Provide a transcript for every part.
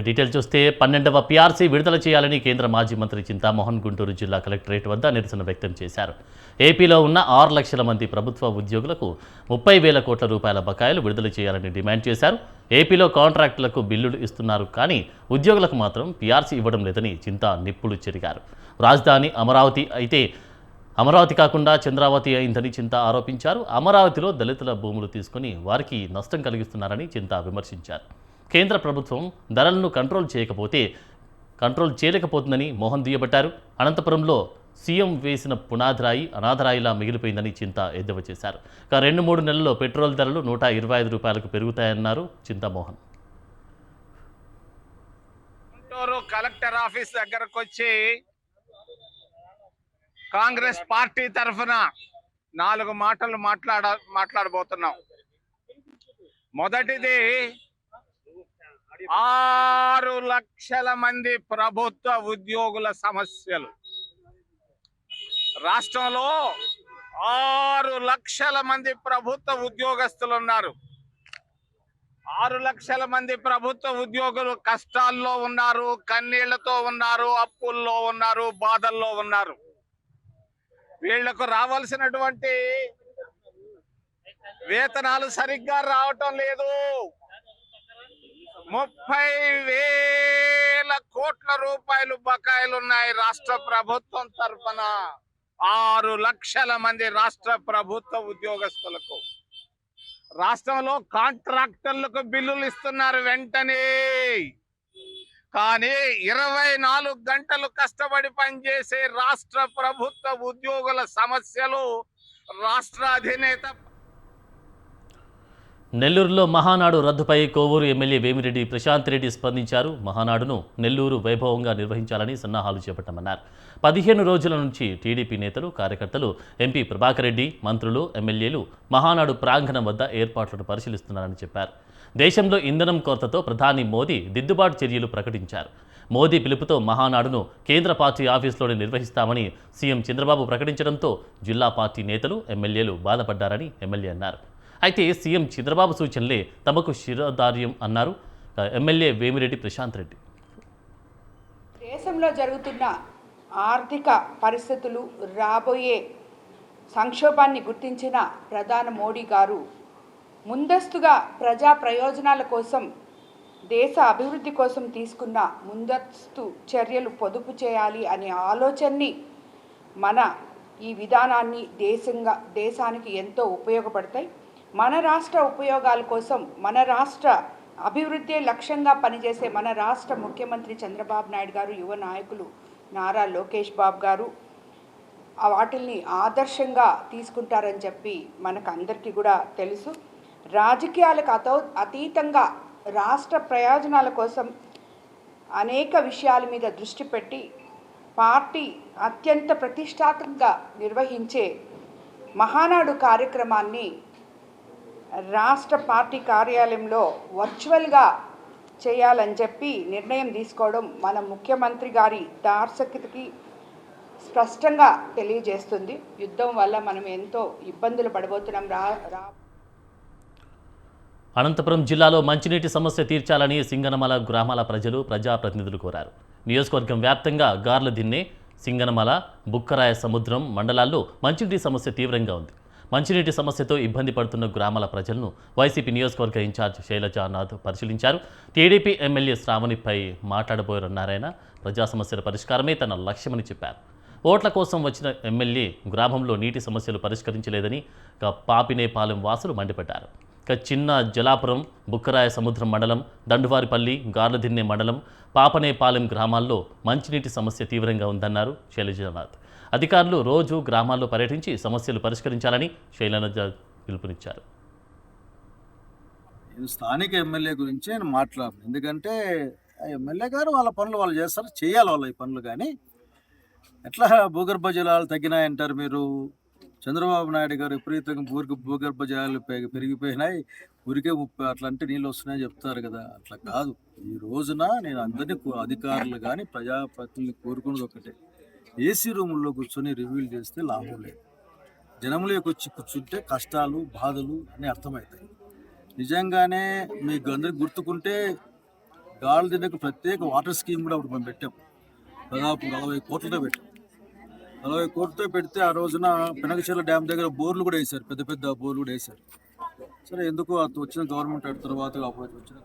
Detail చూస్తే 12వ PRC విడుదల చేయాలని కేంద్ర మాజీ మంత్రి చింతామోహన్ గుంటూరు జిల్లా కలెక్టరేట్ వద్ద నిరసన వ్యక్తం చేశారు. ఏపీలో ఉన్న 6 లక్షల మంది ప్రభుత్వ ఉద్యోగులకు 30,000 కోట్ల రూపాయల బకాయిలు విడుదల చేయాలని డిమాండ్ చేశారు. ఏపీలో కాంట్రాక్టులకు బిల్లులు ఇస్తున్నారు కానీ ఉద్యోగులకు మాత్రం పీఆర్సీ ఇవ్వడం లేదని చింతా నిప్పులు చెరిగారు. రాజధాని అమరావతి కాకుండా చంద్రావతి అయిందని చింతా ఆరోపించారు. అమరావతిలో దళితుల భూములు తీసుకుని వారికి నష్టం కలిగిస్తున్నారని చింతా విమర్శించారు. కేంద్ర ప్రభుత్వం ధరలను కంట్రోల్ చేయలేకపోతుందని మోహన్ దుయ్యబట్టారు. అనంతపురంలో సీఎం వేసిన పునాదిరాయి అనాథరాయిలా మిగిలిపోయిందని చింతా ఎద్దేవా చేశారు. 2-3 నెలల్లో పెట్రోల్ ధరలు 125 రూపాయలకు పెరుగుతాయన్నారు చింతామోహన్. కలెక్టర్ ఆఫీస్ దగ్గరకు వచ్చి కాంగ్రెస్ పార్టీ తరఫున 4 మాటలు మాట్లాడబోతున్నాం. మొదటిది 6 లక్షల మంది ప్రభుత్వ ఉద్యోగుల సమస్యలు. రాష్ట్రంలో 6 లక్షల మంది ప్రభుత్వ ఉద్యోగస్తులు ఉన్నారు. 6 లక్షల మంది ప్రభుత్వ ఉద్యోగులు కష్టాల్లో ఉన్నారు, కన్నీళ్లతో ఉన్నారు, అప్పుల్లో ఉన్నారు, బాధల్లో ఉన్నారు. వీళ్లకు రావాల్సినటువంటి వేతనాలు సరిగ్గా రావటం లేదు. 30,000 కోట్ల రూపాయలు బకాయిలు ఉన్నాయి రాష్ట్ర ప్రభుత్వం తరఫున 6 లక్షల మంది రాష్ట్ర ప్రభుత్వ ఉద్యోగస్తులకు. రాష్ట్రంలో కాంట్రాక్టర్లకు బిల్లులు ఇస్తున్నారు వెంటనే, కానీ 24 గంటలు కష్టపడి పనిచేసే రాష్ట్ర ప్రభుత్వ ఉద్యోగుల సమస్యలు రాష్ట్ర అధినేత. నెల్లూరులో మహానాడు రద్దుపై కోవూరు ఎమ్మెల్యే వేమిరెడ్డి ప్రశాంత్ రెడ్డి స్పందించారు. మహానాడును నెల్లూరు వైభవంగా నిర్వహించాలని సన్నాహాలు చేపట్టామన్నారు. 15 రోజుల నుంచి టీడీపీ నేతలు, కార్యకర్తలు, ఎంపీ ప్రభాకర్ రెడ్డి, మంత్రులు, ఎమ్మెల్యేలు మహానాడు ప్రాంగణం వద్ద ఏర్పాట్లను పరిశీలిస్తున్నారని చెప్పారు. దేశంలో ఇంధనం కొరతతో ప్రధాని మోదీ దిద్దుబాటు చర్యలు ప్రకటించారు. మోదీ పిలుపుతో మహానాడును కేంద్ర పార్టీ ఆఫీసులోనే నిర్వహిస్తామని సీఎం చంద్రబాబు ప్రకటించడంతో జిల్లా పార్టీ నేతలు, ఎమ్మెల్యేలు బాధపడ్డారని ఎమ్మెల్యే అన్నారు. అయితే సీఎం చంద్రబాబు సూచనలే తమకు శిరోధార్యం అన్నారు ఎమ్మెల్యే వేమిరెడ్డి ప్రశాంత్ రెడ్డి. దేశంలో జరుగుతున్న ఆర్థిక పరిస్థితులు, రాబోయే సంక్షోభాన్ని గుర్తించిన ప్రధాని మోడీ గారు ముందస్తుగా ప్రజా ప్రయోజనాల కోసం, దేశ అభివృద్ధి కోసం తీసుకున్న ముందస్తు చర్యలు పొదుపు చేయాలి అనే ఆలోచనని, మన ఈ విధానాన్ని దేశానికి ఎంతో ఉపయోగపడతాయి. మన రాష్ట్ర ఉపయోగాల కోసం, మన రాష్ట్ర అభివృద్ధి లక్ష్యంగా పనిచేసే మన రాష్ట్ర ముఖ్యమంత్రి చంద్రబాబు నాయుడు గారు, యువ నాయకులు నారా లోకేష్ బాబు గారు వాటిల్ని ఆదర్శంగా తీసుకుంటారని చెప్పి మనకు అందరికీ కూడా తెలుసు. రాజకీయాలకు అతీతంగా రాష్ట్ర ప్రయోజనాల కోసం అనేక విషయాల మీద దృష్టి పెట్టి పార్టీ అత్యంత ప్రతిష్టాత్మకంగా నిర్వహించే మహానాడు కార్యక్రమాన్ని రాష్ట్ర పార్టీ కార్యాలయంలో వర్చువల్గా చేయాలని చెప్పి నిర్ణయం తీసుకోవడం మన ముఖ్యమంత్రి గారి దార్శకతకి స్పష్టంగా తెలియజేస్తుంది. యుద్ధం వల్ల మనం ఎంతో ఇబ్బందులు పడబోతున్నాం. అనంతపురం జిల్లాలో మంచినీటి సమస్య తీర్చాలని సింగనమల గ్రామాల ప్రజలు, ప్రజాప్రతినిధులు కోరారు. నియోజకవర్గం వ్యాప్తంగా గార్లదిన్నె, సింగనమల, బుక్కరాయ సముద్రం మండలాల్లో మంచినీటి సమస్య తీవ్రంగా ఉంది. మంచినీటి సమస్యతో ఇబ్బంది పడుతున్న గ్రామాల ప్రజలను వైసీపీ నియోజకవర్గ ఇన్ఛార్జ్ శైలజానాథ్ పరిశీలించారు. టీడీపీ ఎమ్మెల్యే శ్రావణిపై మాట్లాడబోయారన్నారాయన. ప్రజా సమస్యల పరిష్కారమే తన లక్ష్యమని చెప్పారు. ఓట్ల కోసం వచ్చిన ఎమ్మెల్యే గ్రామంలో నీటి సమస్యలు పరిష్కరించలేదని పాపినేపాలెం వాసులు మండిపడ్డారు. చిన్న జలాపురం, బుక్కరాయ సముద్రం మండలం, దండువారిపల్లి, గార్లదిన్నె మండలం, పాపనేపాలెం గ్రామాల్లో మంచినీటి సమస్య తీవ్రంగా ఉందన్నారు శైలజానాథ్. అధికారులు రోజు గ్రామాల్లో పర్యటించి సమస్యలు పరిష్కరించాలని శైలజానాథ్ పిలుపునిచ్చారు. నేను స్థానిక ఎమ్మెల్యే గురించి నేను మాట్లాడను, ఎందుకంటే ఎమ్మెల్యే గారు వాళ్ళ పనులు వాళ్ళు చేస్తారు, చేయాలి వాళ్ళ ఈ పనులు. కానీ ఎట్లా భూగర్భ జలాలు తగ్గినాయంటారు మీరు? చంద్రబాబు నాయుడు గారు విపరీతంగా భూగర్భ జలాలు పెరిగిపోయినాయి, ఊరికే 30 అట్లంటే నీళ్ళు వస్తున్నాయని చెప్తారు కదా. అట్లా కాదు. ఈ రోజున నేను అందరినీ, అధికారులు కానీ ప్రజాప్రతినిధులు కోరుకున్నది ఒకటే, ఏసీ రూముల్లో కూర్చొని రివ్యూలు చేస్తే లాభం లేదు. జనంలోకి వచ్చి కూర్చుంటే కష్టాలు, బాధలు అన్నీ అర్థమవుతాయి. నిజంగానే మీకు అందరికి గుర్తుకుంటే గాలి దిన్నకు ప్రత్యేక వాటర్ స్కీమ్ కూడా అప్పుడు మనం పెట్టాం. దాదాపు 40 కోట్లతో పెట్టాం. 40 కోట్లతో పెడితే ఆ రోజున పెనగచెర్ల డ్యామ్ దగ్గర బోర్లు కూడా వేశారు, పెద్ద పెద్ద బోర్లు కూడా వేశారు. సరే, ఎందుకు అది వచ్చిన గవర్నమెంట్ తర్వాత అప్పుడు వచ్చిన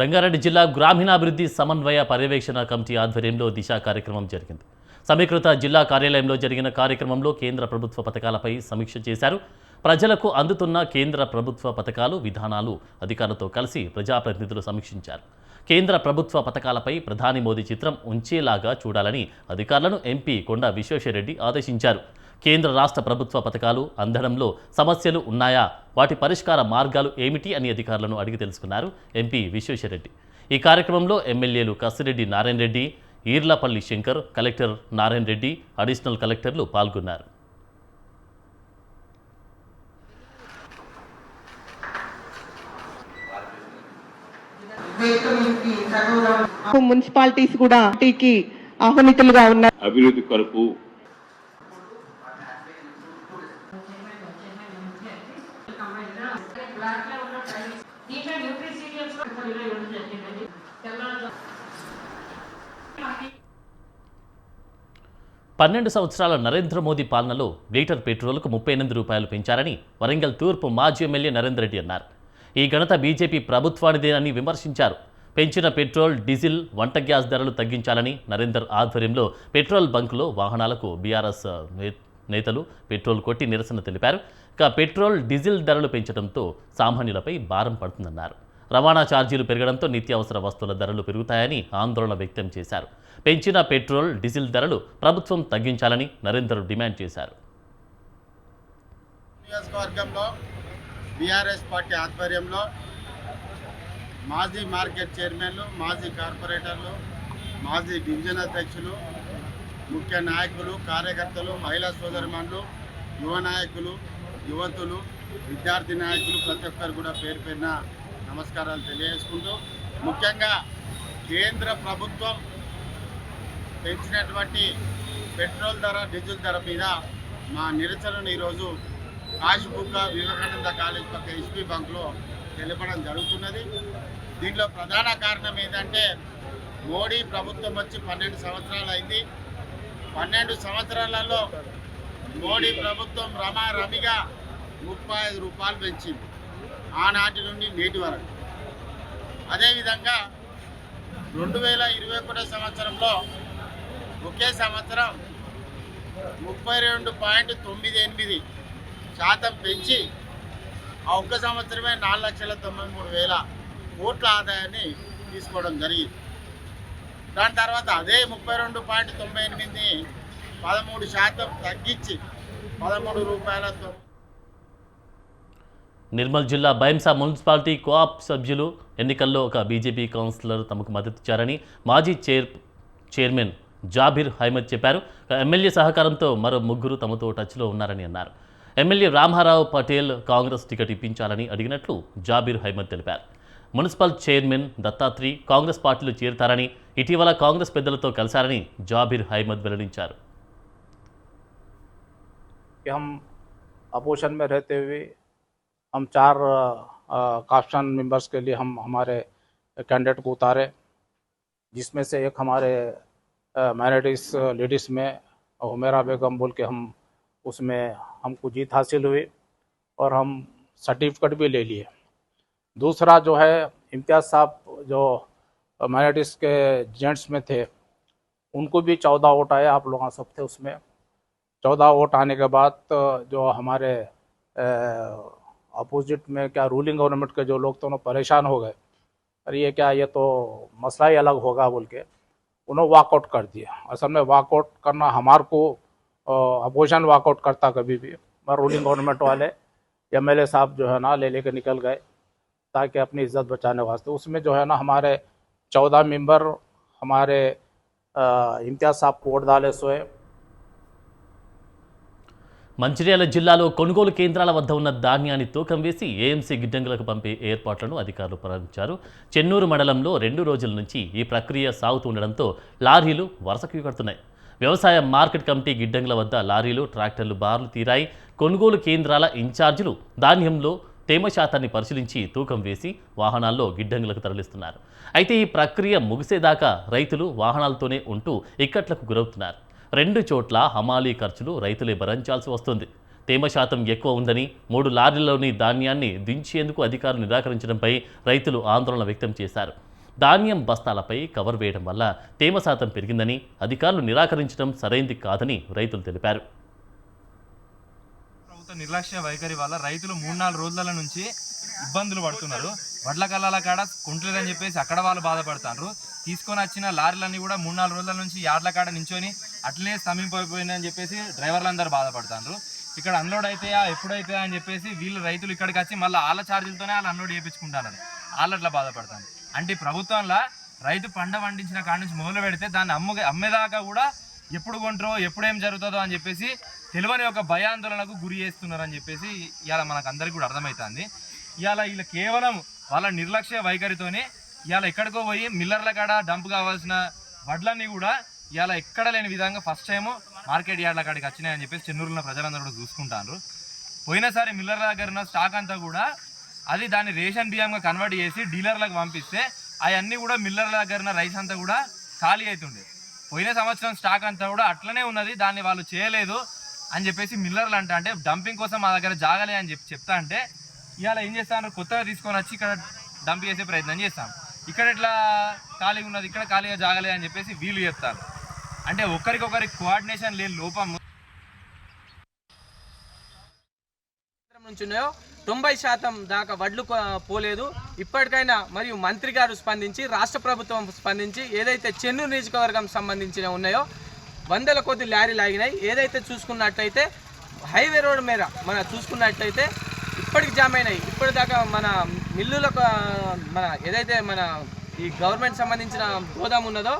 రంగారెడ్డి జిల్లా గ్రామీణాభివృద్ధి సమన్వయ పర్యవేక్షణ కమిటీ ఆధ్వర్యంలో దిశ కార్యక్రమం జరిగింది. సమీకృత జిల్లా కార్యాలయంలో జరిగిన కార్యక్రమంలో కేంద్ర ప్రభుత్వ పథకాలపై సమీక్ష చేశారు. ప్రజలకు అందుతున్న కేంద్ర ప్రభుత్వ పథకాలు, విధానాలు అధికారులతో కలిసి ప్రజాప్రతినిధులు సమీక్షించారు. కేంద్ర ప్రభుత్వ పథకాలపై ప్రధాని మోదీ చిత్రం ఉంచేలాగా చూడాలని అధికారులను ఎంపీ కొండ విశ్వేశ్వరరెడ్డి ఆదేశించారు. కేంద్ర రాష్ట్ర ప్రభుత్వ పథకాలు అందడంలో సమస్యలు ఉన్నాయా, వాటి పరిష్కార మార్గాలు ఏమిటి అని అధికారులను అడిగి తెలుసుకున్నారు ఎంపీ విశ్వేశ్వరరెడ్డి. ఈ కార్యక్రమంలో ఎమ్మెల్యేలు కసిరెడ్డి నారాయణ రెడ్డి, ఈర్లపల్లి శంకర్, కలెక్టర్ నారాయణ రెడ్డి, అడిషనల్ కలెక్టర్లు పాల్గొన్నారు. మున్సిపాలిటీస్ కూడా టీకి ఆహ్వానితులుగా ఉన్నారు. అభివృద్ధి కొరకు పన్నెండు సంవత్సరాల నరేంద్ర మోదీ పాలనలో లీటర్ పెట్రోల్కు 38 రూపాయలు పెంచారని వరంగల్ తూర్పు మాజీ ఎమ్మెల్యే నరేందర్ రెడ్డి అన్నారు. ఈ ఘనత బీజేపీ ప్రభుత్వానిదేనని విమర్శించారు. పెంచిన పెట్రోల్, డీజిల్, వంట గ్యాస్ ధరలు తగ్గించాలని నరేందర్ ఆధ్వర్యంలో పెట్రోల్ బంకులో వాహనాలకు బీఆర్ఎస్ నేతలు పెట్రోల్ కొట్టి నిరసన తెలిపారు. ఇక పెట్రోల్, డీజిల్ ధరలు పెంచడంతో సామాన్యులపై భారం పడుతుందన్నారు. రవాణా ఛార్జీలు పెరగడంతో నిత్యావసర వస్తువుల ధరలు పెరుగుతాయని ఆందోళన వ్యక్తం చేశారు. పెంచిన పెట్రోల్, డీజిల్ ధరలు ప్రభుత్వం తగ్గించాలని నరేందర్ డిమాండ్ చేశారు. నియోజకవర్గంలో బీఆర్ఎస్ పార్టీ ఆధ్వర్యంలో మాజీ మార్కెట్ చైర్మన్లు, మాజీ కార్పొరేటర్లు, మాజీ డివిజన్ అధ్యక్షులు, ముఖ్య నాయకులు, కార్యకర్తలు, మహిళా సోదరిమణులు, యువ నాయకులు, యువతులు, విద్యార్థి నాయకులు ప్రతి ఒక్కరు కూడా పేరు పేరున నమస్కారాలు తెలియజేసుకుంటూ, ముఖ్యంగా కేంద్ర ప్రభుత్వం పెంచినటువంటి పెట్రోల్ ధర, డీజిల్ ధర మీద మా నిరసనను ఈరోజు కాశీబుగ్గ వివేకానంద కాలేజ్ పక్క ఎస్పీ బంక్లో తెలపడం జరుగుతున్నది. దీంట్లో ప్రధాన కారణం ఏంటంటే మోడీ ప్రభుత్వం వచ్చి 12 సంవత్సరాలు అయింది. 12 సంవత్సరాలలో మోడీ ప్రభుత్వం రమారమిగా 35 రూపాయలు పెంచింది ఆనాటి నుండి నేటి వరకు. అదేవిధంగా 2021 సంవత్సరంలో ఒకే సంవత్సరం 32.98% పెంచి ఆ ఒక్క సంవత్సరమే 4,93,000 కోట్ల ఆదాయాన్ని తీసుకోవడం జరిగింది. దాని తర్వాత అదే 32.98ని 13% తగ్గించి 13 రూపాయలతో. నిర్మల్ జిల్లా బైంసా మున్సిపాలిటీ కోఆప్ సభ్యులు ఎన్నికల్లో ఒక బీజేపీ కౌన్సిలర్ తమకు మద్దతిచ్చారని మాజీ చైర్మన్ జాబిర్ అహ్మద్ చెప్పారు. ఎమ్మెల్యే సహకారంతో మరో 3 తమతో టచ్లో ఉన్నారని అన్నారు. ఎమ్మెల్యే రామారావు పటేల్ కాంగ్రెస్ టికెట్ ఇప్పించాలని అడిగినట్లు జాబిర్ అహ్మద్ తెలిపారు. మున్సిపల్ చైర్మన్ దత్తాత్రి కాంగ్రెస్ పార్టీలో చేరతారని, ఇటీవల కాంగ్రెస్ పెద్దలతో కలిశారని జాబిర్ అహ్మద్ వెల్లడించారు. हम अपोजिशन में रहते हुए हम 4 कास्टन मेंबर्स के लिए हम हमारे कैंडिडेट को उतारे, जिसमें से एक हमारे माइनॉरिटीज लेडीज़ में हुमेरा बेगम बोल के हम उसमें हमको जीत हासिल हुई और हम सर्टिफिकेट भी ले लिए। दूसरा जो है इम्तियाज़ साहब जो माइनॉरिटीज़ के जेंट्स में थे, उनको भी 14 वोट आए, आप लोग सब थे उसमें। 14 वोट आने के बाद जो हमारे अपोजिट में क्या रूलिंग गवर्नमेंट के जो लोग थे उन्होंने परेशान हो गए, अरे ये क्या, ये तो मसला ही अलग होगा बोल के उन्होंने वॉकआउट कर दिया। असल में वॉकआउट करना हमारे को अपोजिशन वॉकआउट करता कभी भी, मगर रूलिंग गवर्नमेंट वाले एमएलए साहब जो है ना ले लेकर निकल गए ताकि अपनी इज्जत बचाने वास्ते। उसमें जो है ना हमारे 14 मेंबर हमारे इम्तियाज़ साहब को वोट डाले सोए। మంచిర్యాల జిల్లాలో కొనుగోలు కేంద్రాల వద్ద ఉన్న ధాన్యాన్ని తూకం వేసి ఏఎంసీ గిడ్డంగులకు పంపే ఏర్పాట్లను అధికారులు ప్రారంభించారు. చెన్నూరు మండలంలో 2 రోజుల నుంచి ఈ ప్రక్రియ సాగుతుండడంతో లారీలు వరుసకు కడుతున్నాయి. వ్యవసాయ మార్కెట్ కమిటీ గిడ్డంగుల వద్ద లారీలు, ట్రాక్టర్లు బార్లు తీరాయి. కొనుగోలు కేంద్రాల ఇన్ఛార్జీలు ధాన్యంలో తేమ శాతాన్ని పరిశీలించి తూకం వేసి వాహనాల్లో గిడ్డంగులకు తరలిస్తున్నారు. అయితే ఈ ప్రక్రియ ముగిసేదాకా రైతులు వాహనాలతోనే ఉంటూ ఇక్కట్లకు గురవుతున్నారు. 2 చోట్ల హమాలీ ఖర్చులు రైతులే భరించాల్సి వస్తుంది. తేమ శాతం ఎక్కువ ఉందని 3 లారీల్లోని ధాన్యాన్ని దించేందుకు అధికారులు నిరాకరించడంపై రైతులు ఆందోళన వ్యక్తం చేశారు. ధాన్యం బస్తాలపై కవర్ వేయడం వల్ల తేమ శాతం పెరిగిందని, అధికారులు నిరాకరించడం సరైంది కాదని రైతులు తెలిపారు. ప్రభుత్వ నిర్లక్ష్య వైఖరి వల్ల రైతులు 3-4 రోజుల నుంచి ఇబ్బందులు పడుతున్నారు. వడ్ల కల్లాల కాడ కుంటలేదని చెప్పేసి అక్కడ వాళ్ళు బాధపడుతున్నారు. తీసుకొని వచ్చిన లారీలన్నీ కూడా 3-4 రోజుల నుంచి యార్డ్ల కాడ నించొని అట్లనే సమీపైపోయిందని చెప్పేసి డ్రైవర్లందరూ బాధపడుతున్నారు. ఇక్కడ అన్లోడ్ అయితే ఎప్పుడైతే అని చెప్పేసి వీళ్ళు రైతులు ఇక్కడికి వచ్చి మళ్ళీ వాళ్ళ ఛార్జీలతోనే వాళ్ళు అన్లోడ్ చేయించుకుంటారు. వాళ్ళు అట్లా బాధపడతారు. అంటే ప్రభుత్వంలో రైతు పంట పండించిన కాడ నుంచి మొదలు పెడితే దాన్ని అమ్మేదాకా కూడా ఎప్పుడు కొంటారో ఎప్పుడేం జరుగుతుందో అని చెప్పేసి తెలియని ఒక భయాందోళనకు గురి చేస్తున్నారని చెప్పేసి ఇవాళ మనకు అందరికీ కూడా అర్థమవుతుంది. ఇవాళ వీళ్ళు కేవలం వాళ్ళ నిర్లక్ష్య వైఖరితోనే ఇవాళ ఎక్కడికో పోయి మిల్లర్ల కాడ డంప్ కావాల్సిన వడ్లన్నీ కూడా ఇవాళ ఎక్కడ లేని విధంగా ఫస్ట్ టైం మార్కెట్ యార్డ్ల కాడికి వచ్చినాయని చెప్పేసి చెన్నూరులో ప్రజలందరూ కూడా చూసుకుంటారు. పోయినసారి మిల్లర్ల దగ్గర ఉన్న స్టాక్ అంతా కూడా అది దాన్ని రేషన్ బియ్యంగా కన్వర్ట్ చేసి డీలర్లకు పంపిస్తే అవన్నీ కూడా మిల్లర్ల దగ్గర ఉన్న రైస్ అంతా కూడా ఖాళీ అవుతుండే. పోయిన సంవత్సరం స్టాక్ అంతా కూడా అట్లనే ఉన్నది, దాన్ని వాళ్ళు చేయలేదు అని చెప్పేసి మిల్లర్లు అంటే డంపింగ్ కోసం మా దగ్గర జాగలే అని చెప్తా అంటే ఇవాళ ఏం చేస్తాను, కొత్తగా తీసుకొని వచ్చి ఇక్కడ డంప్ చేసే ప్రయత్నం చేస్తాం. ఇక్కడ ఇట్లా ఖాళీగా ఉన్నది, ఇక్కడ ఖాళీగా జాగలే అని చెప్పేసి వీళ్ళు చెప్తారు. అంటే ఒకరికొకరికి కోఆర్డినేషన్ లేని లోపం నుంచి ఉన్నాయో 90% దాకా వడ్లు పోలేదు. ఇప్పటికైనా మరియు మంత్రి గారు స్పందించి, రాష్ట్ర ప్రభుత్వం స్పందించి ఏదైతే చెన్నూరు నియోజకవర్గం సంబంధించిన ఉన్నాయో 100ల కొద్ది లారీలు ఆగినాయి. ఏదైతే చూసుకున్నట్లయితే హైవే రోడ్ మీద మనం చూసుకున్నట్లయితే ఇప్పటికి జామ్ అయినాయి. ఇప్పటిదాకా మన మిల్లులకు మన ఏదైతే మన ఈ గవర్నమెంట్ సంబంధించిన గోదాం ఉన్నదో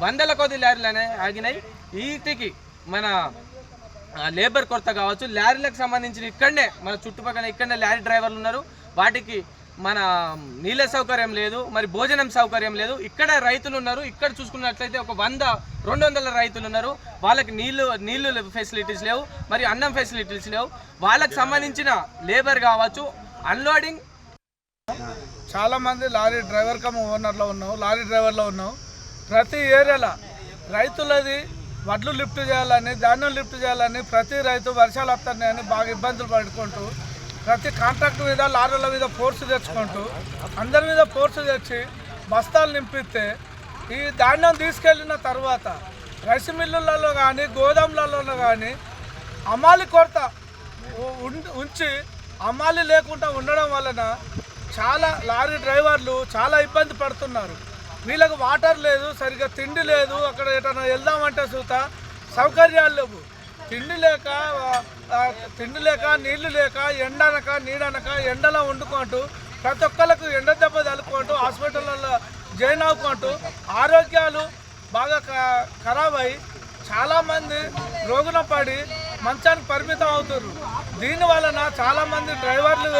100ల కొద్ది లారీలు ఆగినాయి. వీటికి మన లేబర్ కొరత కావచ్చు, లారీలకు సంబంధించిన ఇక్కడనే మన చుట్టుపక్కల ఇక్కడనే లారీ డ్రైవర్లు ఉన్నారు. వాటికి మన నీళ్ళ సౌకర్యం లేదు, మరి భోజనం సౌకర్యం లేదు. ఇక్కడ రైతులు ఉన్నారు. ఇక్కడ చూసుకున్నట్లయితే ఒక 100-200 రైతులు ఉన్నారు. వాళ్ళకి నీళ్ళు ఫెసిలిటీస్ లేవు, మరి అన్నం ఫెసిలిటీస్ లేవు. వాళ్ళకి సంబంధించిన లేబర్ కావచ్చు, అన్లోడింగ్. చాలామంది లారీ డ్రైవర్ కమ్ ఓనర్లో ఉన్నాం, లారీ డ్రైవర్లో ఉన్నాం. ప్రతి ఏరియాలో రైతులది వడ్లు లిఫ్ట్ చేయాలని, ధాన్యం లిఫ్ట్ చేయాలని ప్రతి రైతు వర్షాలు వస్తున్నాయని బాగా ఇబ్బందులు పడుకుంటూ ప్రతి కాంట్రాక్ట్ మీద లారీల మీద ఫోర్స్ తెచ్చుకుంటూ అందరి మీద ఫోర్స్ తెచ్చి బస్తాలు నింపిస్తే ఈ ధాన్యం తీసుకెళ్ళిన తర్వాత రైస్ మిల్లులలో కానీ గోదాములలో కానీ అమ్మాలి కొరత ఉంచి అమ్మాలి లేకుండా ఉండడం వలన చాలా లారీ డ్రైవర్లు చాలా ఇబ్బంది పడుతున్నారు. వీళ్ళకి వాటర్ లేదు, సరిగ్గా తిండి లేదు. అక్కడ ఎటైనా వెళ్దామంటే చూత సౌకర్యాలు లేవు. తిండి లేక నీళ్లు లేక ఎండనక నీడనక ఎండలో వండుకుంటూ ప్రతి ఒక్కరికి ఎండ దెబ్బ తలుపుకుంటూ హాస్పిటల్లో జాయిన్ అవ్వుకుంటూ ఆరోగ్యాలు బాగా ఖరాబ్ అయ్యి చాలామంది రోగున పడి మంచానికి పరిమితం అవుతారు. దీని వలన చాలామంది డ్రైవర్లు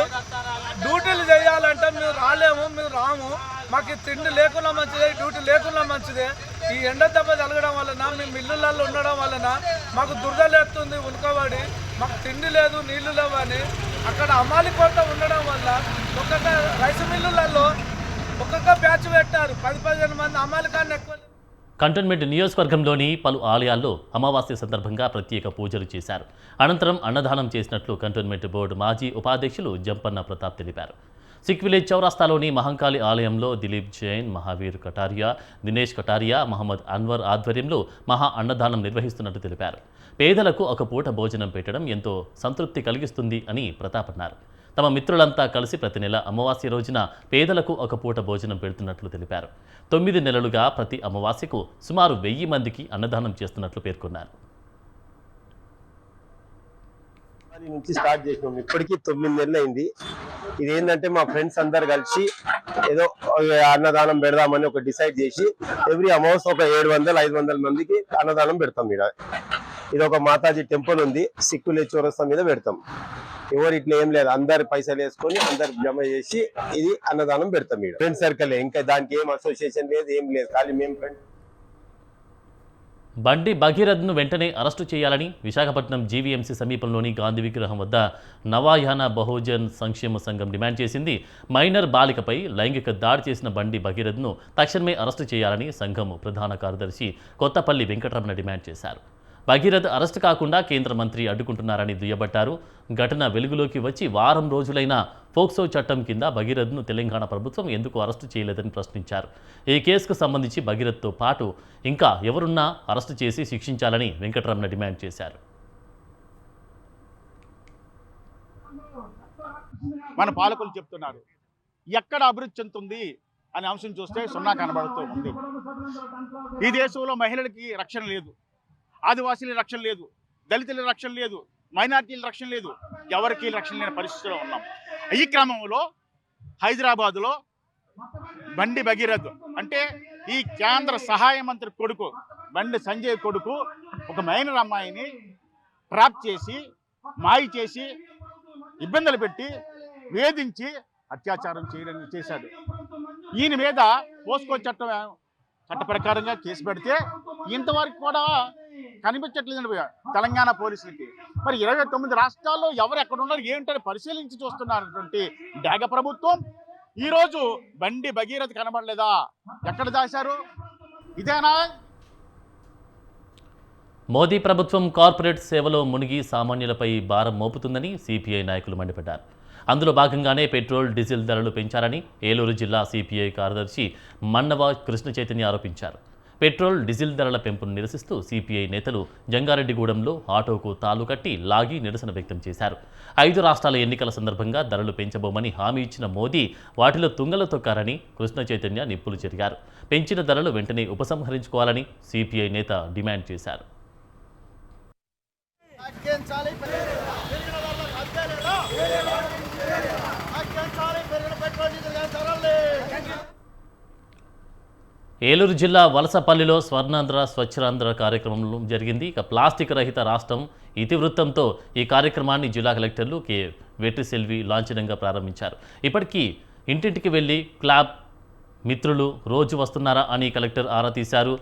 డ్యూటీలు చేయాలంటే మేము రాలేము, మేము రాము, మాకు తిండి లేకుండా మంచిదే, డ్యూటీ లేకుండా మంచిదే. ఈ ఎండ దెబ్బ తగలడం వలన మేము మిల్లులలో ఉండడం వలన మాకు దురదలేస్తుంది, ఉనకబడి మాకు తిండి లేదు, నీళ్లు లేవని అక్కడ అమ్మాలి కొరత ఉండడం వల్ల ఒక్కొక్క రైస్ మిల్లులలో ఒక్కొక్క బ్యాచ్ పెట్టారు. 10-15 మంది అమ్మాలి కన్నా ఎక్కువ. కంటోన్మెంట్ నియోజకవర్గంలోని పలు ఆలయాల్లో అమావాస్య సందర్భంగా ప్రత్యేక పూజలు చేశారు. అనంతరం అన్నదానం చేసినట్లు కంటోన్మెంట్ బోర్డు మాజీ ఉపాధ్యక్షులు జంపన్న ప్రతాప్ తెలిపారు. సిక్ విలేజ్ చౌరాస్తాలోని మహంకాళి ఆలయంలో దిలీప్ జైన్, మహావీర్ కటారియా, దినేష్ కటారియా, మహమ్మద్ అన్వర్ ఆధ్వర్యంలో మహా అన్నదానం నిర్వహిస్తున్నట్టు తెలిపారు. పేదలకు ఒక పూట భోజనం పెట్టడం ఎంతో సంతృప్తి కలిగిస్తుంది అని ప్రతాప్ అన్నారు. తమ మిత్రులంతా కలిసి ప్రతి నెల అమావాస్య రోజున పేదలకు ఒక పూట భోజనం పెడుతున్నట్లు తెలిపారు. 9 నెలలుగా ప్రతి అమావాస్యకు సుమారు 1000 మందికి అన్నదానం చేస్తున్నట్లు పేర్కొన్నారు. నుంచి స్టార్ట్ చేసినాం, ఇప్పటికీ 9 నెలలు అయింది. ఇదేంటంటే మా ఫ్రెండ్స్ అందరు కలిసి ఏదో అన్నదానం పెడదామని ఒక డిసైడ్ చేసి ఎవ్రీ అమావాస్య ఒక 700-500 మందికి అన్నదానం పెడతాం. ఇది ఒక మాతాజీ టెంపుల్ ఉంది, సిక్ విలేజ్ చౌరస్తా మీద పెడతాం. ఎవరు ఇట్లా ఏం లేదు, అందరు పైసలు వేసుకొని అందరు జమ చేసి ఇది అన్నదానం పెడతాం. ఫ్రెండ్ సర్కిల్, ఇంకా దానికి ఏం అసోసియేషన్ లేదు, ఏం లేదు, ఖాళీ మేము ఫ్రెండ్. బండి భగీరథ్ను వెంటనే అరెస్టు చేయాలని విశాఖపట్నం జీవీఎంసీ సమీపంలోని గాంధీ విగ్రహం వద్ద నవాయాన బహుజన్ సంక్షేమ సంఘం డిమాండ్ చేసింది. మైనర్ బాలికపై లైంగిక దాడి చేసిన బండి భగీరథ్ను తక్షణమే అరెస్టు చేయాలని సంఘం ప్రధాన కార్యదర్శి కొత్తపల్లి వెంకటరమణ డిమాండ్ చేశారు. భగీరథ్ అరెస్టు కాకుండా కేంద్ర మంత్రి అడ్డుకుంటున్నారని దుయ్యబట్టారు. ఘటన వెలుగులోకి వచ్చి వారం రోజులైన పోక్సో చట్టం కింద భగీరథ్ను తెలంగాణ ప్రభుత్వం ఎందుకు అరెస్టు చేయలేదని ప్రశ్నించారు. ఈ కేసుకు సంబంధించి భగీరథ్తో పాటు ఇంకా ఎవరున్నా అరెస్టు చేసి శిక్షించాలని వెంకటరమణ డిమాండ్ చేశారు. మన పాలకులు చెప్తున్నారు ఎక్కడ అభివృద్ధి చెందుతుంది అనే అంశం చూస్తే సున్నా కనబడుతూ ఉంది. ఈ దేశంలో మహిళలకి రక్షణ లేదు, ఆదివాసీల రక్షణ లేదు, దళితుల రక్షణ లేదు, మైనార్టీల రక్షణ లేదు, ఎవరికి రక్షణ లేని పరిస్థితిలో ఉన్నాం. ఈ క్రమంలో హైదరాబాదులో బండి భగీరథ్ అంటే ఈ కేంద్ర సహాయ మంత్రి కొడుకు బండి సంజయ్ కొడుకు ఒక మైనర్ అమ్మాయిని ట్రాప్ చేసి మాయ చేసి ఇబ్బందులు పెట్టి వేధించి అత్యాచారం చేశాడు. ఈయన మీద పోస్కో చట్ట ప్రకారంగా కేసు పెడితే ఇంతవరకు కూడా కనిపించట్లేదండి తెలంగాణ పోలీసులకి. మరి 29 రాష్ట్రాల్లో ఎవరు ఎక్కడ ఉన్నారు ఏంటని పరిశీలించి చూస్తున్నటువంటి డాగ ప్రభుత్వం ఈరోజు బండి భగీరథ్ కనబడలేదా? ఎక్కడ దాశారు? ఇదేనా? మోదీ ప్రభుత్వం కార్పొరేట్ సేవలో మునిగి సామాన్యులపై భారం మోపుతుందని సిపిఐ నాయకులు మండిపడ్డారు. అందులో భాగంగానే పెట్రోల్, డీజిల్ ధరలు పెంచారని ఏలూరు జిల్లా సిపిఐ కార్యదర్శి మన్నవ కృష్ణ చైతన్య ఆరోపించారు. పెట్రోల్, డీజిల్ ధరల పెంపును నిరసిస్తూ సిపిఐ నేతలు జంగారెడ్డిగూడెంలో ఆటోకు తాలు కట్టి లాగి నిరసన వ్యక్తం చేశారు. 5 రాష్ట్రాల ఎన్నికల సందర్భంగా ధరలు పెంచబోమని హామీ ఇచ్చిన మోదీ వాటిలో తుంగలు తొక్కారని కృష్ణ చైతన్య నిప్పులు చెరిగారు. పెంచిన ధరలు వెంటనే ఉపసంహరించుకోవాలని సిపిఐ నేత డిమాండ్ చేశారు. ఏలూరు జిల్లా వలసపల్లిలో స్వర్ణాంధ్ర స్వచ్ఛాంధ్ర కార్యక్రమం జరిగింది. ఇక ప్లాస్టిక్ రహిత రాష్ట్రం ఇతివృత్తంతో ఈ కార్యక్రమాన్ని జిల్లా కలెక్టర్లు కె వెట్రిసెల్వి లాంఛనంగా ప్రారంభించారు. ఇప్పటికీ ఇంటింటికి వెళ్లి క్లాబ్ మిత్రులు రోజు వస్తున్నారా అని కలెక్టర్ ఆరా తీశారు.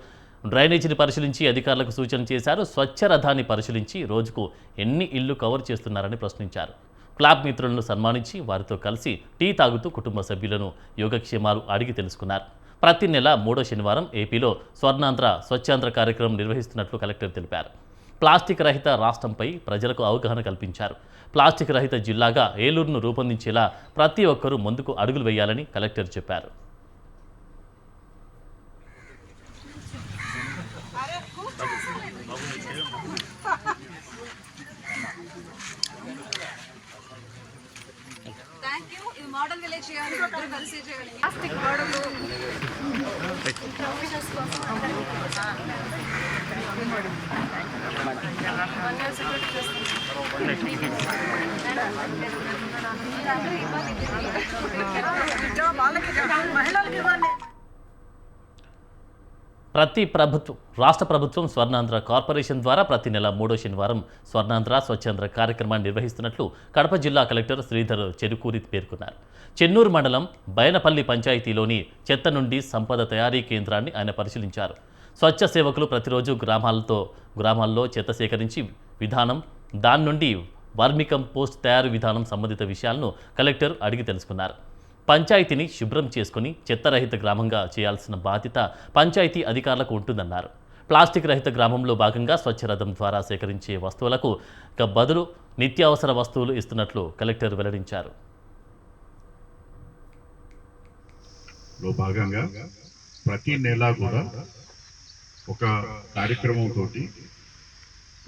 డ్రైనేజీని పరిశీలించి అధికారులకు సూచన చేశారు. స్వచ్ఛ రథాన్ని పరిశీలించి రోజుకు ఎన్ని ఇళ్లు కవర్ చేస్తున్నారని ప్రశ్నించారు. క్లాబ్ మిత్రులను సన్మానించి వారితో కలిసి టీ తాగుతూ కుటుంబ సభ్యులను యోగక్షేమాలు అడిగి తెలుసుకున్నారు. ప్రతి నెల 3వ శనివారం ఏపీలో స్వర్ణాంధ్ర స్వచ్ఛాంధ్ర కార్యక్రమం నిర్వహిస్తున్నట్లు కలెక్టర్ తెలిపారు. ప్లాస్టిక్ రహిత రాష్ట్రంపై ప్రజలకు అవగాహన కల్పించారు. ప్లాస్టిక్ రహిత జిల్లాగా ఏలూరును రూపొందించేలా ప్రతి ఒక్కరూ ముందుకు అడుగులు వేయాలని కలెక్టర్ చెప్పారు. మోడల్ విలేజ్ చేయాలి, ఇద్దరు కలిసి చేయాలి. ప్లాస్టిక్ గోడలు మహిళలకి ఇవ్వండి. రాష్ట్ర ప్రభుత్వం స్వర్ణాంధ్ర కార్పొరేషన్ ద్వారా ప్రతి నెల 3వ శనివారం స్వర్ణాంధ్ర స్వచ్ఛాంధ్ర కార్యక్రమాన్ని నిర్వహిస్తున్నట్లు కడప జిల్లా కలెక్టర్ శ్రీధర్ చెరుకూరి పేర్కొన్నారు. చెన్నూరు మండలం బయనపల్లి పంచాయతీలోని చెత్త నుండి సంపద తయారీ కేంద్రాన్ని ఆయన పరిశీలించారు. స్వచ్ఛ సేవకులు ప్రతిరోజు గ్రామాల్లో చెత్త సేకరించి విధానం, దాని నుండి వర్మికంపోస్ట్ తయారు విధానం సంబంధిత విషయాలను కలెక్టర్ అడిగి తెలుసుకున్నారు. పంచాయతీని శుభ్రం చేసుకుని చెత్తరహిత గ్రామంగా చేయాల్సిన బాధ్యత పంచాయతీ అధికారులకు ఉంటుందన్నారు. ప్లాస్టిక్ రహిత గ్రామంలో భాగంగా స్వచ్ఛరథం ద్వారా సేకరించే వస్తువులకు బదులు నిత్యావసర వస్తువులు ఇస్తున్నట్లు కలెక్టర్ వెల్లడించారు. భాగంగా ప్రతి నెల కూడా ఒక కార్యక్రమం తోటి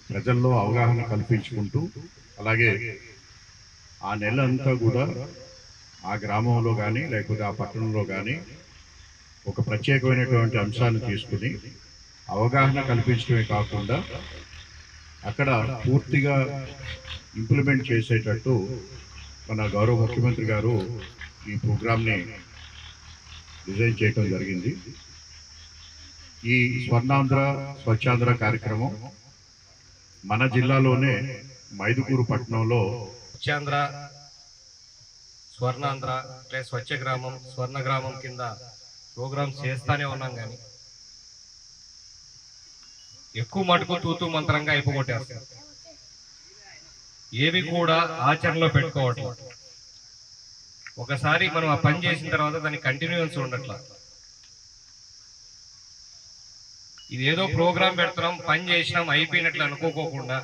ప్రజల్లో అవగాహన కల్పించుకుంటూ అలాగే ఆ నెల అంతా కూడా ఆ గ్రామంలో కానీ లేకపోతే ఆ పట్టణంలో కానీ ఒక ప్రత్యేకమైనటువంటి అంశాన్ని తీసుకుని అవగాహన కల్పించడమే కాకుండా అక్కడ పూర్తిగా ఇంప్లిమెంట్ చేసేటట్టు మన గౌరవ ముఖ్యమంత్రి గారు ఈ ప్రోగ్రామ్ని డిజైన్ చేయడం జరిగింది. ఈ స్వర్ణాంధ్ర స్వచ్ఛాంధ్ర కార్యక్రమం మన జిల్లాలోనే మైదుకూరు పట్టణంలో స్వచ్ఛాంధ్ర స్వర్ణాంధ్ర అంటే స్వచ్ఛ గ్రామం స్వర్ణ గ్రామం కింద ప్రోగ్రామ్స్ చేస్తూనే ఉన్నాం. కానీ ఎక్కువ మటుకు తూతూ మంత్రంగా అయిపోగొట్టేస్తారు. ఏవి కూడా ఆచరణలో పెట్టుకోవట్లేదు. ఒకసారి మనం ఆ పని చేసిన తర్వాత దానికి కంటిన్యూన్స్ ఉండట్లా. ఇదేదో ప్రోగ్రాం పెడుతున్నాం, పని చేసినాం, అయిపోయినట్లు అనుకోకుండా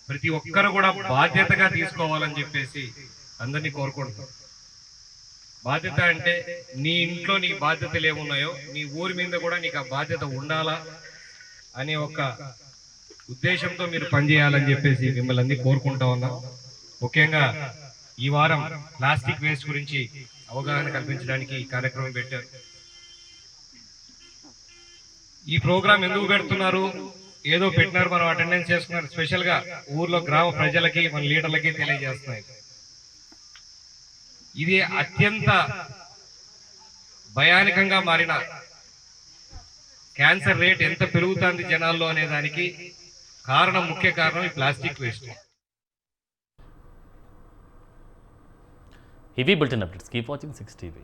ప్రతి ఒక్కరు కూడా బాధ్యతగా తీసుకోవాలని చెప్పేసి అందరినీ కోరుకుంటున్నాం. బాధ్యత అంటే నీ ఇంట్లో నీ బాధ్యతలు ఏమున్నాయో నీ ఊరి మీద కూడా నీకు ఆ బాధ్యత ఉండాలా అనే ఒక ఉద్దేశంతో మీరు పనిచేయాలని చెప్పేసి మిమ్మల్ని అన్ని కోరుకుంటా ఉన్నాం. ముఖ్యంగా ఈ వారం ప్లాస్టిక్ వేస్ట్ గురించి అవగాహన కల్పించడానికి ఈ కార్యక్రమం పెట్టారు. ఈ ప్రోగ్రాం ఎందుకు పెడుతున్నారు, ఏదో పెట్టినారు, మనం అటెండెన్స్ చేసుకున్నారు, స్పెషల్ గా ఊర్లో గ్రామ ప్రజలకి మన లీడర్లకి తెలియజేస్తున్నాయి. ఇది అత్యంత భయానకంగా మారిన క్యాన్సర్ రేట్ ఎంత పెరుగుతుంది జనాల్లో అనే దానికి ముఖ్య కారణం ఈ ప్లాస్టిక్ వేస్ట్. ఇవి bulletin updates. Keep watching 6 TV.